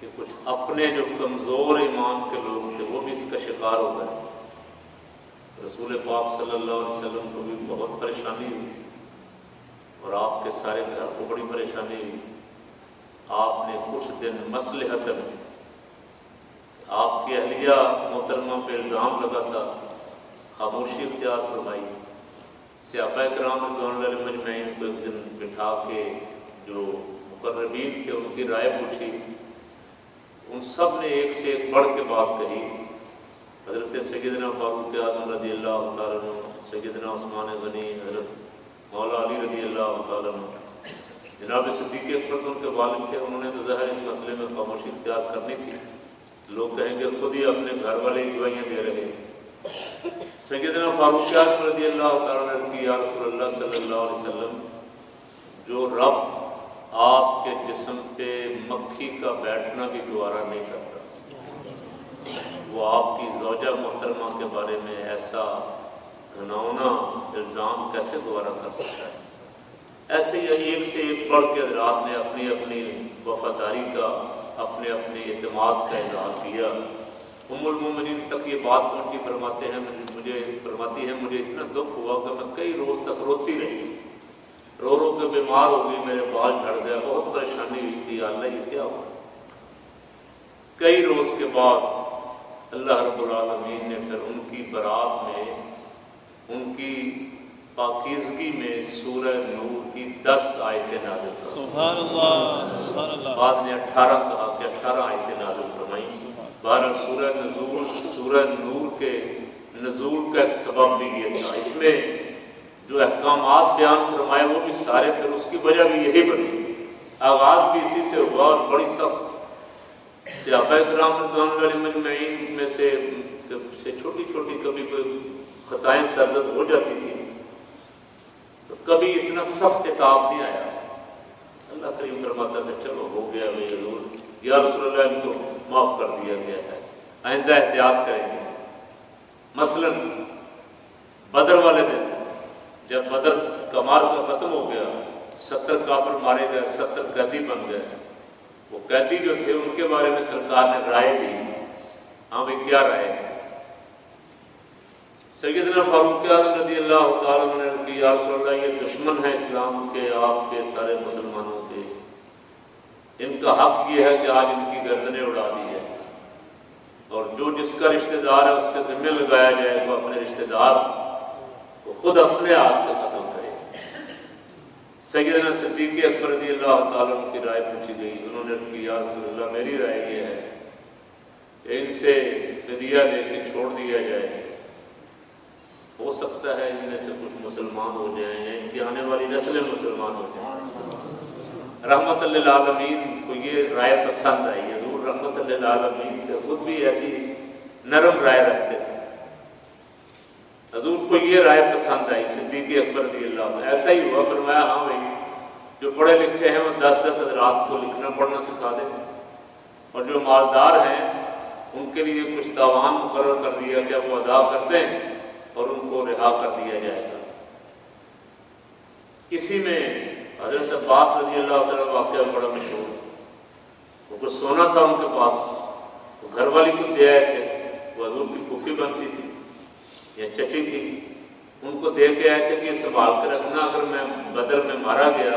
کہ کچھ اپنے جو کمزور ایمان کے لوگ تھے وہ بھی اس کا شکار ہو گئے. رسول پاک صلی اللہ علیہ وسلم کو بھی بہت پریشانی ہوئی اور آپ کے سارے گھر کو بڑی پریشانی ہوئی. آپ نے کچھ دن مصلحتاً آپ کی اہلیہ محترمہ پہ الزام لگا تھا، خاموشی اختیار فرمائی. صحابہ کرام رضوان اللہ علیہم مجمعین کو ایک دن بٹھا کے جو مقربین تھے ان کی رائے پوچھی. ان سب نے ایک سے ایک بڑھ کے بات کہی. حضرت سیدنا فاروق اعظم رضی اللہ تعالیٰ عنہ، سیدنا عثمان غنی، حضرت مولا علی رضی اللہ تعالیٰ عنہ، جناب صدیق اکبر تو ان کے والد تھے. انہوں نے تو ظاہر اس مسئلے میں خاموشی اختیار کرنی تھی. لوگ کہیں گے خود ہی اپنے گھر والے گواہیاں دے رہے ہیں. سیدنا فاروق اعظم رضی اللہ تعالیٰ عنہ کی یا رسول اللہ صلی اللہ علیہ وسلم، جو رب آپ کے جسم پہ مکھی کا بیٹھنا بھی گوارا نہیں کرتا، وہ آپ کی زوجہ محترمہ کے بارے میں ایسا گھناؤنا الزام کیسے گوارا کر سکتا ہے؟ ایسے ہی ایک سے ایک بڑھ کے حضرات نے اپنی اپنی وفاداری کا، اپنے اپنے اعتماد کا اظہار کیا. ام المومنین تک یہ بات پہنچی، فرماتی ہے مجھے اتنا دکھ ہوا کہ میں کئی روز تک روتی رہی، رو رو کے بیمار ہو گئی، میرے بال جھڑ گیا، بہت پریشانی ہوئی تھی. اللہ یہ کیا ہوا؟ کئی روز کے بعد اللہ رب العالمین نے پھر ان کی برات میں، ان کی پاکیزگی میں سورہ نور کی 10 آیتیں نازل فرمائیں. سبحان اللہ، سبحان اللہ. بعد نے 18 کہا کہ 18 آیتیں نازل فرمائیں. بہرحال سورہ نور کے نزول کا ایک سبب بھی یہ تھا. اس میں جو احکامات بیان فرمائے وہ بھی سارے پھر اس کی وجہ بھی یہی بنی. آغاز بھی اسی سے ہوا اور بڑی سخت صحابہ کرام رضوان اللہ علیہم مجمعین میں سے چھوٹی چھوٹی کبھی کوئی خطائیں سرزد ہو جاتی تھی تو کبھی اتنا سخت عتاب نہیں آیا. اللہ کریم فرماتا تھا چلو ہو گیا بھائی حضور، یا رسول اللہ ان کو معاف کر دیا گیا ہے، آئندہ احتیاط کریں گے. مثلا بدر والے دن جب بدر کا معرکہ ختم ہو گیا، 70 کافر مارے گئے، 70 قیدی بن گئے. وہ قیدی جو تھے ان کے بارے میں سرکار نے رائے دی. ہاں بھائی کیا رائے؟ سیدنا فاروق اعظم رضی اللہ تعالیٰ عنہ نے کہ یا رسول اللہ یہ دشمن ہے اسلام کے، آپ کے سارے مسلمانوں کے، ان کا حق یہ ہے کہ آج ان کی گردنیں اڑا دی ہے، اور جو جس کا رشتہ دار ہے اس کے ذمہ لگایا جائے، وہ اپنے رشتہ دار کو خود اپنے ہاتھ سے قتل کرے. سیدنا صدیق اکبر رضی اللہ تعالیٰ عنہ کی رائے پوچھی گئی. انہوں نے کہ یا رسول اللہ میری رائے یہ ہے کہ ان سے فدیہ لے کے چھوڑ دیا جائے، ہو سکتا ہے ان میں سے کچھ مسلمان ہو جائیں یا ان کی آنے والی نسلیں مسلمان ہو جائیں. رحمت للعالمین کو یہ رائے پسند آئی. حضور رحمت للعالمین کے خود بھی ایسی نرم رائے رکھتے تھے. حضور کو یہ رائے پسند آئی. صدیق اکبر رضی اللہ عنہ ایسا ہی ہوا، فرمایا ہاں بھائی جو پڑھے لکھے ہیں وہ 10 حضرات کو لکھنا پڑھنا سکھا دیں، اور جو مالدار ہیں ان کے لیے کچھ تاوان مقرر کر دیا کہ وہ ادا کر دیں اور ان کو رہا کر دیا جائے گا. اسی میں حضرت عباس رضی اللہ تعالیٰ واقعہ بڑا مشہور. وہ کچھ سونا تھا ان کے پاس، وہ گھر والی کو دے آئے تھے. وہ حضور کی پھوپھی بنتی تھی یا چچی تھی، ان کو دے کے آئے تھے کہ یہ سنبھال کے رکھنا، اگر میں بدر میں مارا گیا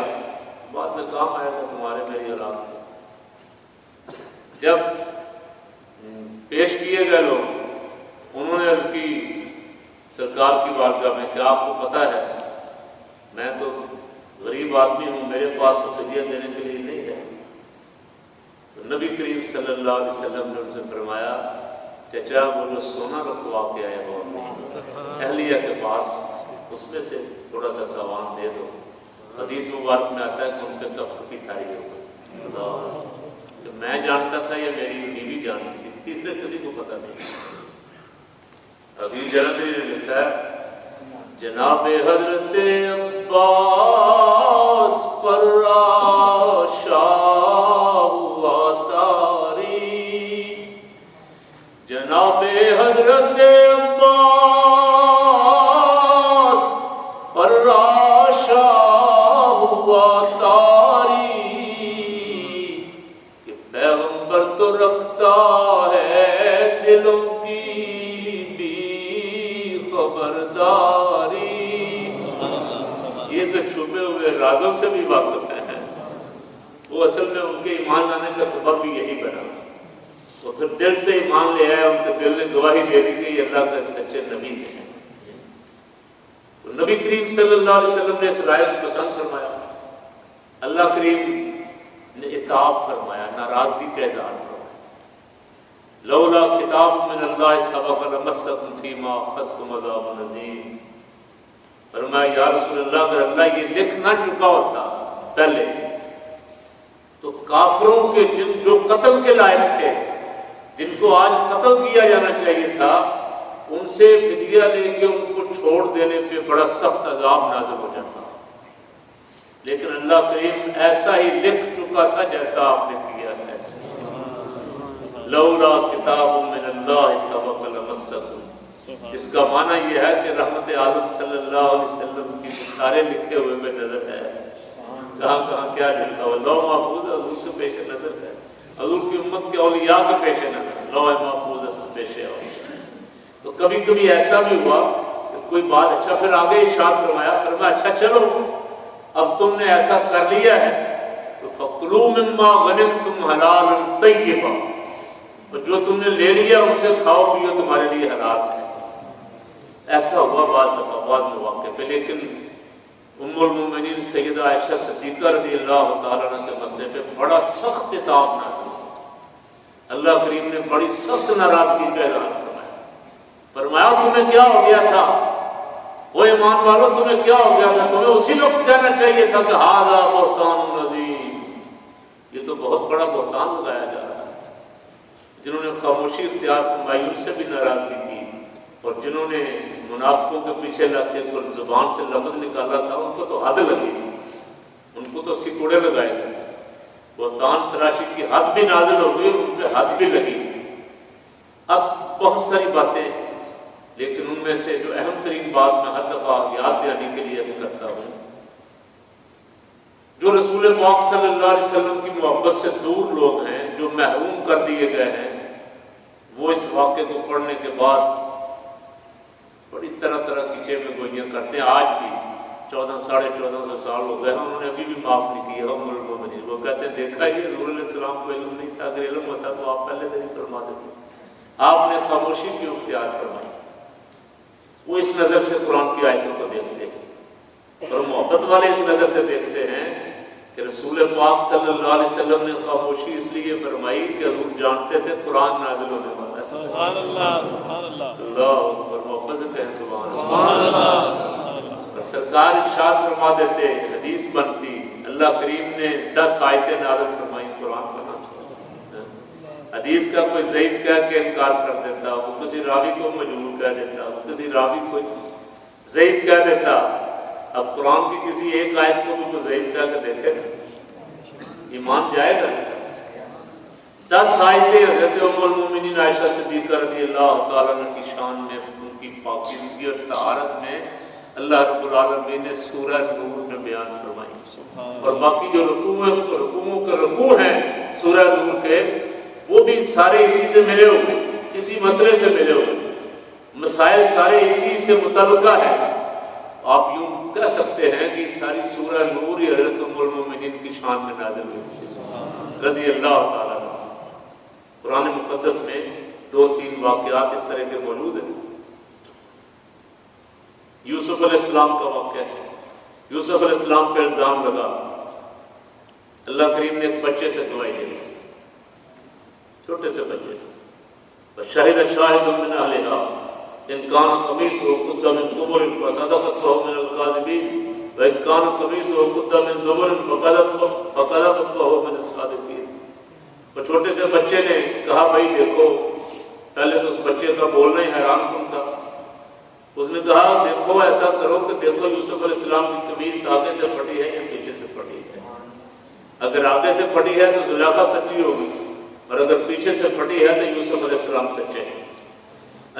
بعد میں کام آئے گا تمہارے میری اولاد کو. جب پیش کیے گئے لوگ، انہوں نے عرض کی سرکار کی بارگاہ میں کہ آپ کو پتہ ہے میں تو غریب آدمی ہوں، میرے پاس تو فدیہ دینے کے لیے نہیں ہے. تو نبی کریم صلی اللہ علیہ وسلم نے ان سے فرمایا چچا وہ جو سونا رکھوا کے آئے ہو اہلیہ کے پاس، اس میں سے تھوڑا سا تاوان دے دو. حدیث مبارک میں آتا ہے کہ ان کے کف کی تھائی ہوگا. کہ میں جانتا تھا یا میری بیوی جانتی تھی، تیسرے کسی کو پتہ نہیں. ابھی جلدی نے لکھا ہے جناب حضرت عباس پر راشا ہوا تاری، جناب حضرت عباس پر راشا ہوا تاری، کہ پیغمبر تو پہلوں کی بھی خبرداری، یہ تو چھپے ہوئے رازوں سے بھی واقف ہیں، وہ اصل میں ان کے ایمان لانے کا سبب بھی یہی بنا۔ وہ پھر دل سے ایمان لے آئے، ان کے دل نے گواہی دے دی کہ یہ اللہ کا سچے نبی ہیں۔ نبی کریم صلی اللہ علیہ وسلم نے اس رائے کو پسند فرمایا، اللہ کریم نے عتاب فرمایا، ناراضگی کا اظہار فرمایا، لولا کتاب من اللہ سبق لمسکم فیما اخذتم عذاب عظیم۔ فرمایا یا رسول اللہ اگر اللہ یہ لکھ نہ چکا ہوتا پہلے تو کافروں کے جو قتل کے لائق تھے، جن کو آج قتل کیا جانا چاہیے تھا، ان سے فدیہ لے کے ان کو چھوڑ دینے پہ بڑا سخت عذاب نازل ہو جاتا، لیکن اللہ کریم ایسا ہی لکھ چکا تھا جیسا آپ نے کیا ہے، لولا کتاب من اللہ سبق لمسکم۔ اس کا معنی یہ ہے کہ رحمت عالم صلی اللہ علیہ وسلم کی سارے لکھے ہوئے میں نظر ہے، کہاں کہاں کیا لکھا ہوا، لوح محفوظ حضور کے پیش نظر ہے، حضور کی امت کے اولیاء کے پیش نظر، لوح محفوظ است پیش ہے۔ تو کبھی کبھی ایسا بھی ہوا کہ کوئی بات، اچھا پھر آگے ارشاد فرمایا اچھا چلو اب تم نے ایسا کر لیا ہے تو فَكُلُوا مِمَّا غَنِمْتُمْ حَلَالًا طَيِّبًا، اور جو تم نے لے لیا ان سے کھاؤ پیو، تمہارے لیے حلال ہے۔ ایسا ہوا بعد مواقع پہ، لیکن ام المومنین سیدہ عائشہ صدیقہ رضی اللہ تعالیٰ عنہ کے مسئلے پہ بڑا سخت خطاب نازل ہوا، اللہ کریم نے بڑی سخت ناراضگی کا اعلان فرمایا تمہیں کیا ہو گیا تھا، وہ ایمان والو تمہیں کیا ہو گیا تھا، تمہیں اسی وقت کہنا چاہیے تھا کہ ھذا بہتان عظیم، یہ تو بہت بڑا بہتان لگایا جا رہا ہے۔ جنہوں نے خاموشی اختیار فرمائی ان سے بھی ناراضگی کی، اور جنہوں نے منافقوں کے پیچھے لگ کے زبان سے لفظ نکالا تھا ان کو تو حد لگی، ان کو تو سکوڑے لگائے تھے، بہتان تراشی کی حد بھی نازل ہو گئی، ان پہ حد بھی لگی۔ اب بہت ساری باتیں، لیکن ان میں سے جو اہم ترین بات میں ہر دفعہ یاد دلانے کے لیے عرض کرتا ہوں، جو رسول پاک صلی اللہ علیہ وسلم کی محبت سے دور لوگ ہیں، جو محروم کر دیے گئے ہیں، وہ اس واقعے کو پڑھنے کے بعد بڑی طرح کی چیمیں گوئیاں کرتے ہیں۔ آج بھی 1400-1450 سال ہو گئے ہیں، انہوں نے ابھی بھی معاف نہیں کیا ام المومنین۔ وہ کہتے ہیں دیکھا ہی حضور علیہ السلام کو علم نہیں تھا، اگر علم ہوتا تو آپ پہلے دن فرما دیتے۔ آپ نے خاموشی کی اختیار فرمائی۔ وہ اس نظر سے قرآن کی آیتوں کو دیکھتے ہیں، اور محبت والے اس نظر سے دیکھتے ہیں کہ رسول پاک صلی اللہ علیہ وسلم نے خاموشی اس لیے فرمائی کہ حضور جانتے تھے قرآن نازل ہونے والا ہے۔ سبحان اللہ، سبحان اللہ، اللہ اکبر، محبت سے کہیں سبحان اللہ۔ اور سرکار ارشاد فرما دیتے، حدیث بنتی، اللہ کریم نے 10 آیتیں نازل فرمائی قرآن کا نام۔ حدیث کا کوئی ضعیف کہہ کے انکار کر دیتا، وہ کسی راوی کو مجہول کہہ دیتا، وہ کسی راوی کو ضعیف کہہ دیتا۔ اب قرآن کی کسی ایک آیت کو بھی کوئی ضعیف کہہ کے دیکھے گا، ایمان جائے گا نہیں سر۔ 10 آیتیں حضرت ام المومنین عائشہ صدیقہ رضی اللہ تعالیٰ عنہ کی شان میں، ان کی پاکیزگی اور طہارت میں اللہ رب العالمین نے سورہ نور میں بیان فرمائی، اور باقی جو رکوعوں کے رکوع ہیں سورہ نور کے، وہ بھی سارے اسی سے ملے ہوئے، اسی مسئلے سے ملے ہوئے، مسائل سارے اسی سے متعلقہ ہیں۔ آپ یوں کہہ سکتے ہیں کہ ساری سورہ نور ہی حضرت ام المومنین کی شان میں نازل ہوئی رضی اللہ تعالیٰ عنہ۔ قرآن مقدس میں 2-3 واقعات اس طرح کے موجود ہیں۔ یوسف علیہ السلام کا واقعہ ہے۔ یوسف علیہ السلام پہ الزام لگا، اللہ کریم نے ایک بچے سے دعائی دے دی، چھوٹے سے بچے سے، شاہد شاہد من اہلہا ان کان قمیصہ قد من دبر فصدقت وهو من الكاذبین وان کان قمیصہ قد من دبر فقدت وهو من الصادقین۔ اور چھوٹے سے بچے نے کہا بھائی دیکھو، پہلے تو اس بچے کا بولنا ہی حیران کن تھا۔ اس نے کہا دیکھو ایسا کرو کہ دیکھو یوسف علیہ السلام کی قمیص آگے سے پھٹی ہے یا پیچھے سے پھٹی ہے، اگر آگے سے پھٹی ہے تو زلیخا سچی ہوگی، اور اگر پیچھے سے پھٹی ہے تو یوسف علیہ السلام سچے ہیں۔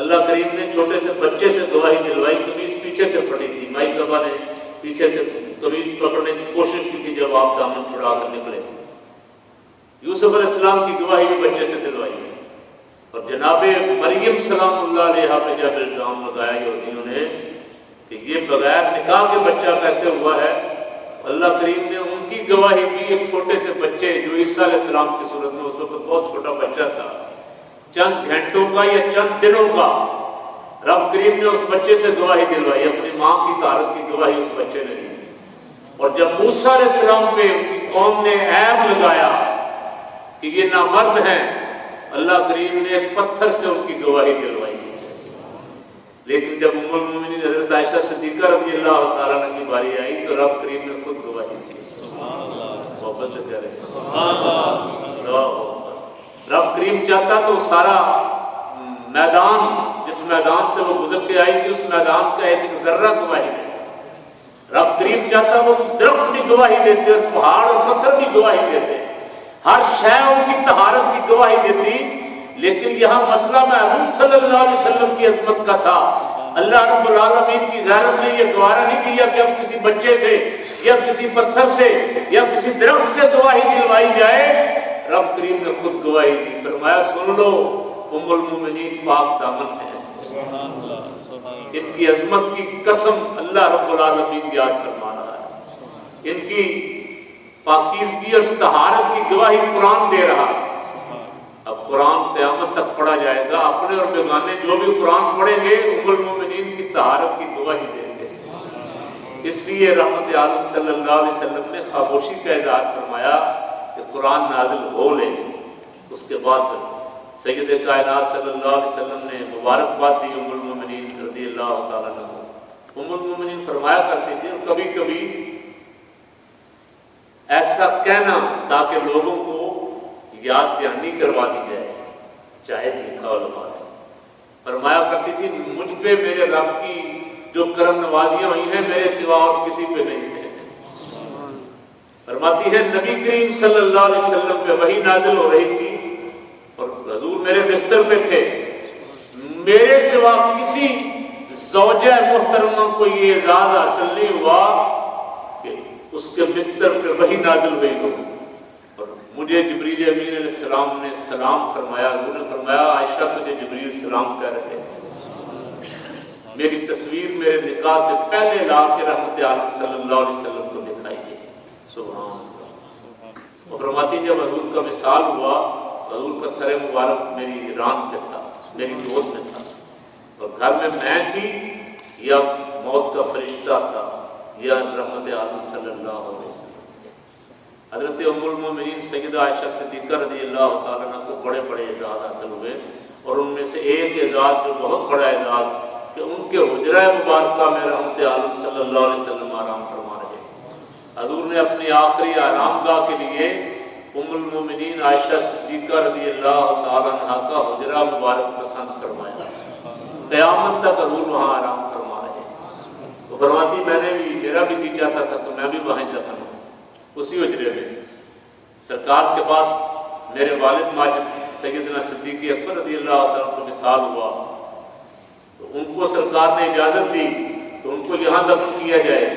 اللہ کریم نے چھوٹے سے بچے سے گواہی دلوائی، قمیص پیچھے سے پھٹی تھی، مائی صاحبہ نے پیچھے سے قمیص پکڑنے کی کوشش کی تھی جب آپ دامن چھڑا کر نکلے۔ یوسف علیہ السلام کی گواہی بھی بچے سے دلوائی، اور جناب مریم سلام اللہ علیہ پہ جب الزام لگایا یہودیوں نے کہ یہ بغیر نکاح کے بچہ کیسے ہوا ہے، اللہ کریم نے ان کی گواہی دی۔ ایک چھوٹے سے بچے جو عیسیٰ علیہ السلام کی صورت میں، اس وقت بہت چھوٹا بچہ تھا، چند گھنٹوں کا یا چند دنوں کا، رب کریم نے اس بچے سے گواہی دلوائی، اپنی ماں کی طہارت کی گواہی اس بچے نے دی۔ اور جب موسیٰ علیہ السلام پہ ان کی قوم نے عیب لگایا کہ یہ نامرد ہیں، اللہ کریم نے ایک پتھر سے ان کی گواہی دلوائی۔ لیکن جب ام المومنین حضرت عائشہ صدیقہ رضی اللہ تعالیٰ عنہ کی باری آئی تو رب کریم نے خود گواہی دی۔ محبت سے کہہ رہے ہیں رب کریم چاہتا تو سارا میدان، جس میدان سے وہ گزر کے آئی تھی، اس میدان کا ایک ذرہ گواہی دے۔ رب کریم چاہتا وہ درخت بھی گواہی دیتے اور پہاڑ اور پتھر بھی گواہی دیتے، ہر شے ان کی طہارت کی گواہی دیتی۔ لیکن یہاں مسئلہ محبوب صلی اللہ علیہ وسلم کی عظمت کا تھا۔ اللہ رب العالمین کی غیرت نے یہ گوارا نہیں کیا کہ اب کسی بچے سے یا کسی پتھر سے یا کسی درخت سے گواہی دلوائی جائے۔ رب کریم نے خود گواہی دی، فرمایا سن لو ام المومنین پاک دامن ہے، ان کی عظمت کی قسم اللہ رب العالمین یاد فرما رہا ہے، ان کی پاکیزگی اور طہارت کی گواہی قرآن دے رہا ہے۔ اب قرآن قیامت تک پڑھا جائے گا، اپنے اور بیگانے جو بھی قرآن پڑھیں گے ام المومنین کی طہارت کی گواہی دیں گے۔ اس لیے رحمت عالم صلی اللہ علیہ وسلم نے خاموشی کا اظہار فرمایا کہ قرآن نازل ہو لے۔ اس کے بعد سید کائنات صلی اللہ علیہ وسلم نے مبارکباد دی ام المومنین رضی اللہ تعالیٰ عنہ۔ ام المومنین فرمایا کرتی تھی، اور کبھی کبھی ایسا کہنا تاکہ لوگوں کو یاد دہانی کروا دی جائے، جائز لکھا علماء نے، فرمایا کرتی تھی مجھ پہ میرے رب کی جو کرم نوازیاں ہوئی ہیں میرے سوا اور کسی پہ نہیں ہے۔ فرماتی ہے نبی کریم صلی اللہ علیہ وسلم پہ وحی نازل ہو رہی تھی اور حضور میرے بستر پہ تھے، میرے سوا کسی زوجہ محترمہ کو یہ اعزاز حاصل نہیں ہوا کہ اس کے بستر پہ وحی نازل ہوئی ہو۔ اور مجھے جبریل امین علیہ السلام نے سلام فرمایا، انہوں نے فرمایا عائشہ تجھے جبریل سلام کہہ رہے ہیں۔ میری تصویر میرے نکاح سے پہلے لا کے رحمت عالم صلی اللہ علیہ وسلم کو دکھائی گئی۔ سبحان اللہ۔ اور فرماتی جب حضور کا وصال ہوا، حضور کا سر مبارک میری ران پہ تھا، میری گود میں تھا، اور گھر میں تھی یا موت کا فرشتہ تھا یا رحمت عالم صلی اللہ علیہ وسلم۔ حضرت ام المومنین سیدہ عائشہ صدیقہ رضی اللہ تعالیٰ عنہ کو بڑے بڑے اعزاز حاصل ہوئے، اور ان میں سے ایک اعزاز جو بہت بڑا اعزاز کہ ان کے حجرہ مبارکہ میں رحمت عالم صلی اللہ علیہ وسلم آرام فرما رہے۔ حضور نے اپنی آخری آرام گاہ کے لیے ام المومنین عائشہ صدیقہ رضی اللہ تعالیٰ عنہ کا حجرہ مبارک پسند فرمایا، قیامت تک حضور وہاں آرام فرما رہے۔ وہ فرماتی میں نے بھی، میرا بھی جی چاہتا تھا تو میں بھی وہیں دفن ہوں اسی حجرے میں۔ سرکار کے بعد میرے والد ماجد سیدنا صدیق اکبر رضی اللہ تعالیٰ کو وصال ہوا تو ان کو سرکار نے اجازت دی تو ان کو یہاں دفن کیا جائے۔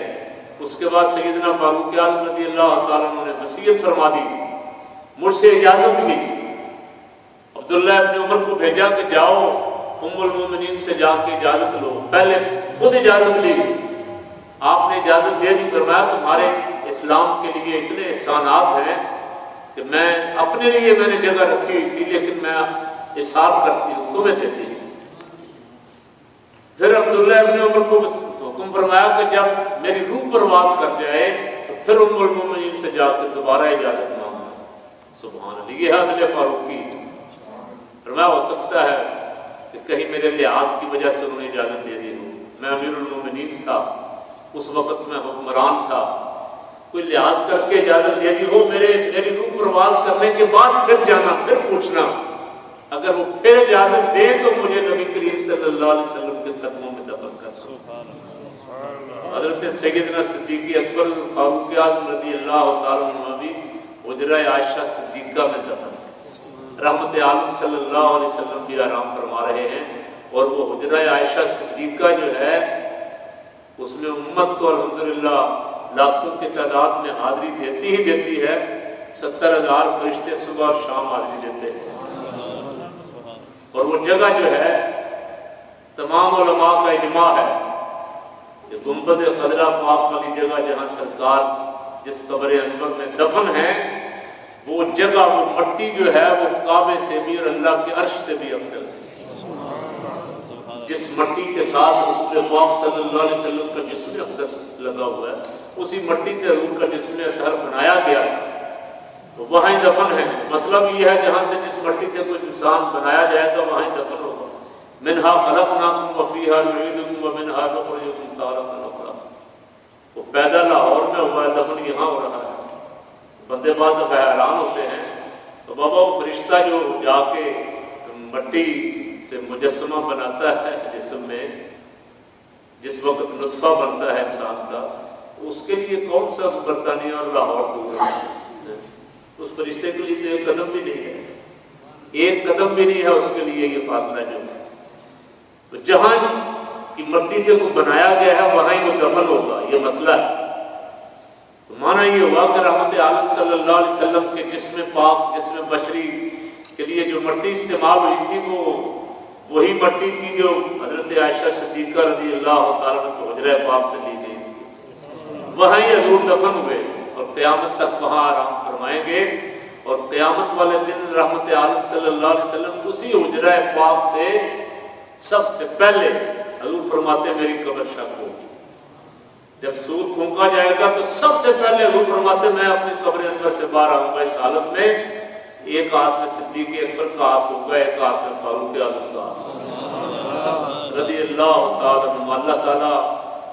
اس کے بعد سیدنا فاروق اعظم رضی اللہ تعالیٰ عنہ نے وصیت فرما دی، مجھ سے اجازت لی، عبداللہ ابن عمر کو بھیجا کہ جاؤ ام المومنین سے جا کے اجازت لو، پہلے خود اجازت لی، آپ نے اجازت دے دی، فرمایا تمہارے اسلام کے لیے اتنے احسانات ہیں کہ میں اپنے لیے میں نے جگہ رکھی ہوئی تھی لیکن میں احسان کرتی ہوں تمہیں دیتی ہوں۔ پھر عبداللہ ابن عمر کو حکم فرمایا کہ جب میری روح پرواز کر جائے تو پھر ام المومنین سے جا کے دوبارہ اجازت مانگنا۔ سبحان اللہ، یہ عدل فاروقی۔ فرمایا ہو سکتا ہے کہ کہیں میرے لحاظ کی وجہ سے انہوں نے اجازت دے دی ہو، میں امیر المومنین تھا، اس وقت میں حکمران تھا، کوئی لحاظ کر کے اجازت دے دی ہو، میری روح پرواز کرنے کے بعد پھر جانا، پھر پوچھنا، اگر وہ پھر اجازت دے تو مجھے نبی کریم صلی اللہ علیہ وسلم کے قدموں میں دفن کر دو۔ حضرت سیدنا صدیق اکبر فاروق اعظم رضی اللہ تعالیٰ عنہ بھی حجرہ عائشہ صدیقہ میں دفن، رحمت عالم صلی اللہ علیہ وسلم بھی آرام فرما رہے ہیں۔ اور وہ حجرہ عائشہ صدیقہ جو ہے اس میں امت تو الحمدللہ لاکھوں کی تعداد میں حاضری دیتی ہی دیتی ہے، 70,000 فرشتے صبح اور شام حاضری دیتے ہیں۔ اور وہ جگہ جو ہے تمام علماء کا اجماع ہے کہ گنبد خضرا پاک والی جگہ جہاں سرکار جس قبر انور میں دفن ہے، وہ جگہ، وہ مٹی جو ہے وہ کعبے سے بھی اور اللہ کے عرش سے بھی افضل ہے۔ جس مٹی کے ساتھ رسول پاک صلی اللہ علیہ وسلم کا جسم اقدس لگا ہوا ہے، اسی مٹی سے حضور کا جسم اطہر بنایا گیا ہے، تو وہاں ہی دفن ہے۔ مسئلہ بھی یہ ہے جہاں سے جس مٹی سے کوئی انسان بنایا جائے تو وہاں ہی دفن ہوگا۔ منہا خلقناکم وفیہا نعیدکم ومنہا نخرجکم تارۃ اخری۔ وہ پیدا لاہور میں ہوا ہے، دفن یہاں ہو رہا ہے۔ بندے بعض دفعہ حیران ہوتے ہیں تو بابا وہ فرشتہ جو جا کے مٹی سے مجسمہ بناتا ہے جسم میں، جس وقت نطفہ بنتا ہے انسان کا، تو اس کے لیے کون سا برطانیہ اور لاہور دور ہے؟ اس فرشتے کے لیے تو ایک قدم بھی نہیں ہے، ایک قدم بھی نہیں ہے اس کے لیے یہ فاصلہ جو ہے۔ تو جہاں کی مٹی سے کو بنایا گیا ہے وہاں ہی وہ دفن ہوگا، یہ مسئلہ ہے۔ تو معنی یہ ہوا کہ رحمت عالم صلی اللہ علیہ وسلم کے جسم پاک، جسم بشری کے لیے جو مٹی استعمال ہوئی تھی وہ وہی مٹی تھی جو حضرت عائشہ صدیقہ رضی اللہ تعالیٰ عنہ کو حجرہ پاک سے لی گئی تھی۔ وہاں ہی حضور دفن ہوئے اور قیامت تک وہاں آرام فرمائیں گے، اور قیامت والے دن رحمت عالم صلی اللہ علیہ وسلم اسی حجرہ پاک سے سب سے پہلے حضور فرماتے ہیں میری قبر شق ہوگی۔ جب سور پھونکا جائے گا تو سب سے پہلے حضور فرماتے ہیں میں اپنی قبر انور سے باہر آؤں گا۔ اس حالت میں ایک ہاتھ میں صدیق اکبر کا ہاتھ ہوگا، ایک ہاتھ میں فاروق اعظم کا ہاتھ رضی اللہ تعالیٰ عنہ۔ اللہ تعالیٰ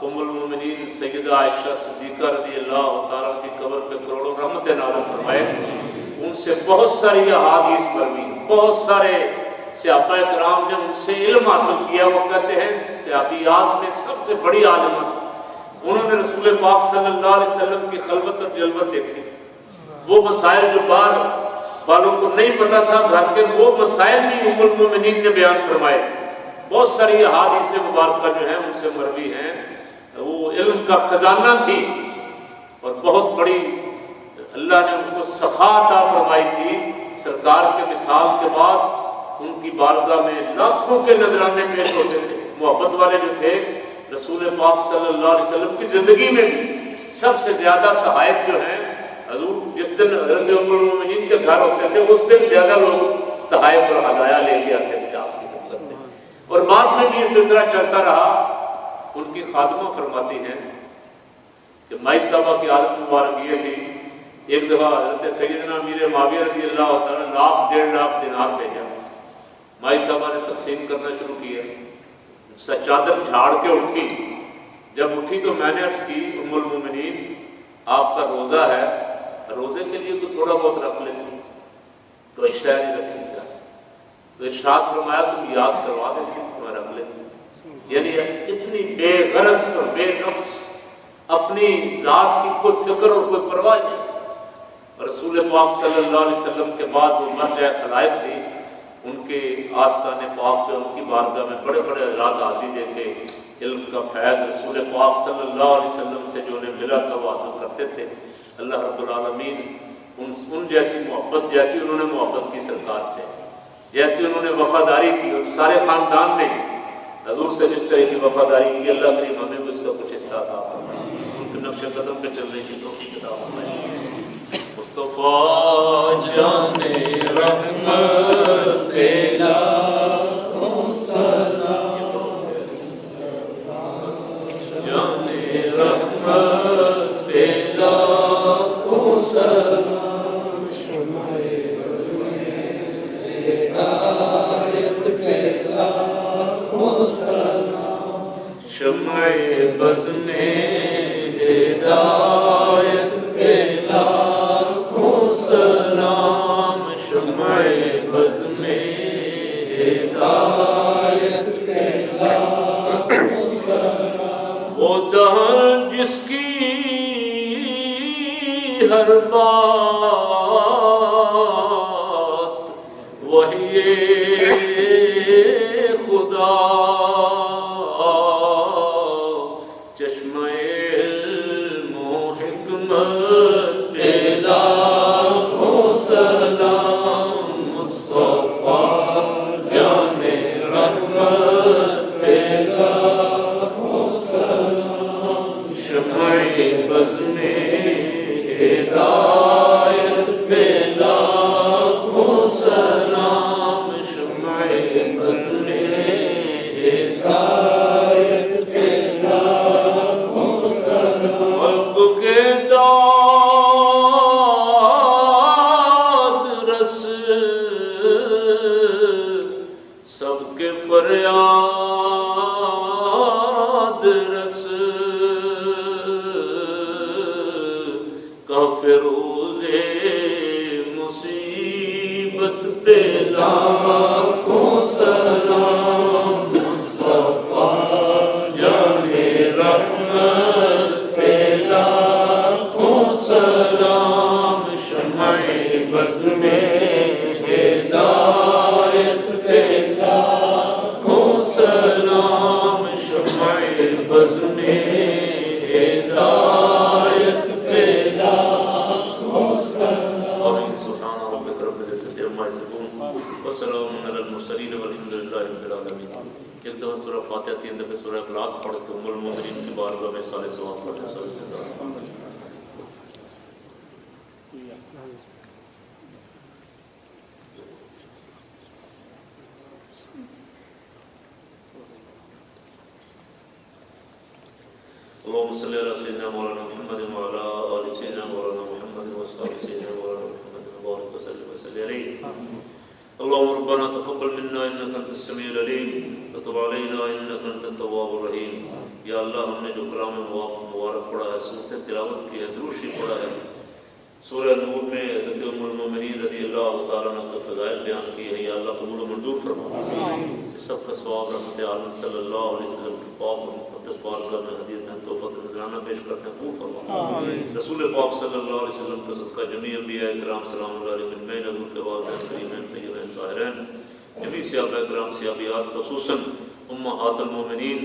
ام المومنین سیدہ عائشہ صدیقہ رضی اللہ تعالیٰ کی قبر پہ کروڑوں رحمت نازل فرمائے۔ ان سے بہت ساری احادیث مروی، بہت سارے صحابہ کرام نے ان سے علم حاصل کیا۔ وہ کہتے ہیں صحابیات میں سب سے بڑی عالمہ تھی، انہوں نے رسول پاک صلی اللہ علیہ وسلم کی خلوت اور جلوت دیکھی، وہ مسائل جو باہر والوں کو نہیں پتا تھا گھر کے، وہ مسائل بھی ام المومنین نے بیان فرمائے۔ بہت ساری احادیث مبارکہ جو ہیں ان سے مروی ہیں۔ وہ علم کا خزانہ تھی اور بہت بڑی اللہ نے ان کو سخا عطا فرمائی تھی۔ سرکار کے وصال کے بعد ان کی بارگاہ میں لاکھوں کے نذرانے پیش ہوتے تھے۔ محبت والے جو تھے رسول پاک صلی اللہ علیہ وسلم کی زندگی میں بھی سب سے زیادہ تحائف جو ہیں حضور جس دن حضرت ام المومنین کے گھر ہوتے تھے اس دن زیادہ لوگ تحائف اور ہدایا لے کے آتے تھے آپ کی خدمت میں، اور بعد میں بھی اس سلسلہ چلتا رہا۔ ان کی خادمہ فرماتی ہیں کہ مائی صاحبہ کی عادت مبارک یہ تھی، ایک دفعہ حضرت سیدنا امیر معاویہ رضی اللہ تعالیٰ لاکھ 1.5 لاکھ دینار بھیجا، مائی صاحبہ نے تقسیم کرنا شروع کیا، چادر جھاڑ کے اٹھی۔ جب اٹھی تو میں نے عرض کی ام المومنین آپ کا روزہ ہے، روزے کے لیے تو تھوڑا بہت رکھ لیتی، تو عشاء نہیں رکھی گا، تو ارشاد فرمایا تم یاد کروا دیتی تو میں رکھ لیتی۔ یعنی اتنی بے غرض اور بے نفس، اپنی ذات کی کوئی فکر اور کوئی پرواہ نہیں۔ رسول پاک صلی اللہ علیہ وسلم کے بعد وہ مرجع خلائق تھی، ان کے آستان پاک پہ ان کی بارگاہ میں بڑے بڑے حضرات حاضری دے کے علم کا فیض رسول پاک صلی اللہ علیہ وسلم سے جو انہیں ملا تھا وہ حاصل کرتے تھے۔ اللہ رب العالمین ان جیسی محبت، جیسی انہوں نے محبت کی سرکار سے، جیسی انہوں نے وفاداری کی، اور سارے خاندان نے حضور سے جس طرح کی وفاداری کی، اللہ کریم ہمیں بھی اس کا کچھ حصہ عطا فرمائے، ان کے نقش قدم پہ چلنے کی توفیق عطا فرمائے۔ مصطفیٰ جان رحمت لاکھوں سلام، جان رحمت لاکھوں سلام، شمع بزم ہدایت پہ لاکھوں سلام، شمع بزم ہدایت پہ لاکھوں سلام، شمع بزم ہدایت پہ لاکھوں سلام، وہ دہن جس کی ہر بات وحی خدا، چشمہ علم و حکمت پہ لاکھوں سلام، مصطفیٰ جان بزم ہدایت پہ لاکھوں سلام، شمع بزم ہدایت پہ لاکھوں سلام، خلق کے داد رس سب کے فریاد رس، کافروز مصیبت پہ لاکھوں سلام، مصطفیٰ جان رحمت پہ لاکھوں سلام، شمع بزم ہدایت پہ لاکھوں سلام، شمع بزم ہدایت پہ لاکھوں سلام۔ آمین۔ سبحان ربک رب العزت عما یصفون وسلام علی المرسلین والحمد للہ رب العالمین۔ ایک دفعہ سورہ فاتحہ، 3 دفعہ سورہ اخلاص پڑھ کے ام المؤمنین کی بارگاہ میں صالح ثواب پڑھیں۔ اللهم صل على سيدنا مولانا محمد وعلى آل سيدنا مولانا محمد وصحبه سيدنا مولانا محمد وبارك وسلم عليه۔ اللهم ربنا تقبل منا انك انت السميع العليم وتب علينا انك انت التواب الرحيم۔ یا اللہ، ہم نے جو کلام مبارک پڑھا ہے، سورت تلاوت کی ہے، درود شریف پڑھا ہے، سورہ نور میں حضرت ام المؤمنین رضی اللہ تعالیٰ عنہ کے فضائل بیان کیے ہیں، یا اللہ قبول و منظور فرما۔ اس سب کا ثواب رحمت عالم صلی اللہ علیہ وسلم کی پاک اور مقدس بارگاہ میں ہدیت تحفۃ نذرانہ پیش کرتے ہیں، قبول فرما۔ رسول پاک صلی اللہ علیہ وسلم کا صدقہ جمیع انبیاء کرام سلام اللہ علیہ اجمعین، حضور کے والدین کریمین طیبین طاہرین، جمیع صحابہ کرام صحابیات، خصوصاً امہات المؤمنین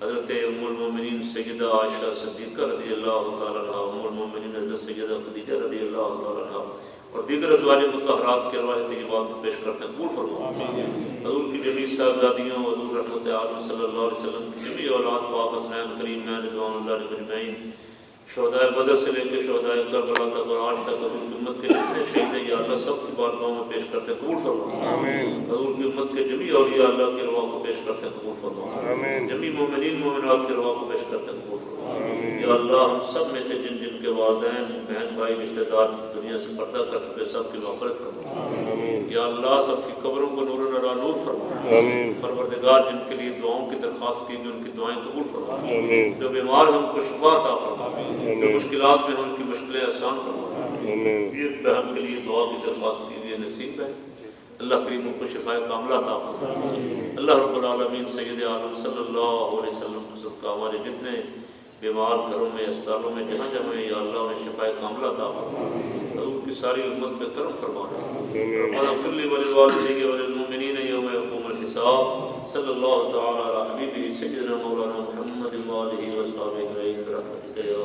حضرت ام المؤمنین سیدہ عائشہ صدیقہ رضی اللہ تعالیٰ عنہ، ام المؤمنین حضرت سیدہ خدیجہ رضی اللہ تعالیٰ عنہ اور دیگر ازواج مطہرات کے ارواح طیبات کو پیش کرتے ہیں، قبول فرما۔ حضور کی جمیع صاحبزادیوں، حضور رحمت عالم صلی اللہ علیہ وسلم کی جمیع اولاد پاک حسنین کریمین رضوان اللہ علیہم اجمعین، شہدائے بدر سے لے کے شہدائے کربلا تک اور آج تک حضور کی امت کے جتنے شہید ہیں، یا اللہ سب کی بارگاہوں میں پیش کرتے ہیں، قبول فرما۔ حضور کی امت کے جمیع اولیاء اللہ کے ارواح کو پیش کرتے ہیں، قبول فرما۔ جمیع مومنین مومنات کے ارواح کو پیش کرتے ہیں، قبول فرما۔ یا اللہ، ہم سب میں سے جن جن کے والدین بہن بھائی رشتہ دار دنیا سے پردہ کر چکے، سب کی مغفرت فرما۔ یا اللہ، سب کی قبروں کو نور نور نور فرما۔ پروردگار، جن کے لیے دعاؤں کی درخواست کی گئی، ان کی دعائیں قبول فرما۔ جو بیمار ہیں ان کو شفا عطا فرما، جو مشکلات میں ہیں ان کی مشکلیں آسان فرما۔ یہ بہن کے لیے دعا کی درخواست کی گئی نصیب ہے، اللہ کریم ان کو شفا کاملہ عطا فرما۔ اللہ رب العالمین سید عالم صلی اللہ علیہ وسلم کے صدقہ ہمارے جتنے بیمار گھروں میں، اسپتالوں میں، جہاں جہاں ہیں، یا اللہ انہیں شفا کاملہ عطا فرما۔ حضور کی ساری امت پہ کرم فرما۔ ربنا اغفر لی ولوالدی وللمؤمنین یوم یقوم الحساب۔ صلی اللہ تعالی علی حبیبہ سیدنا مولانا محمد وآلہ وصحبہ اجمعین برحمتک یا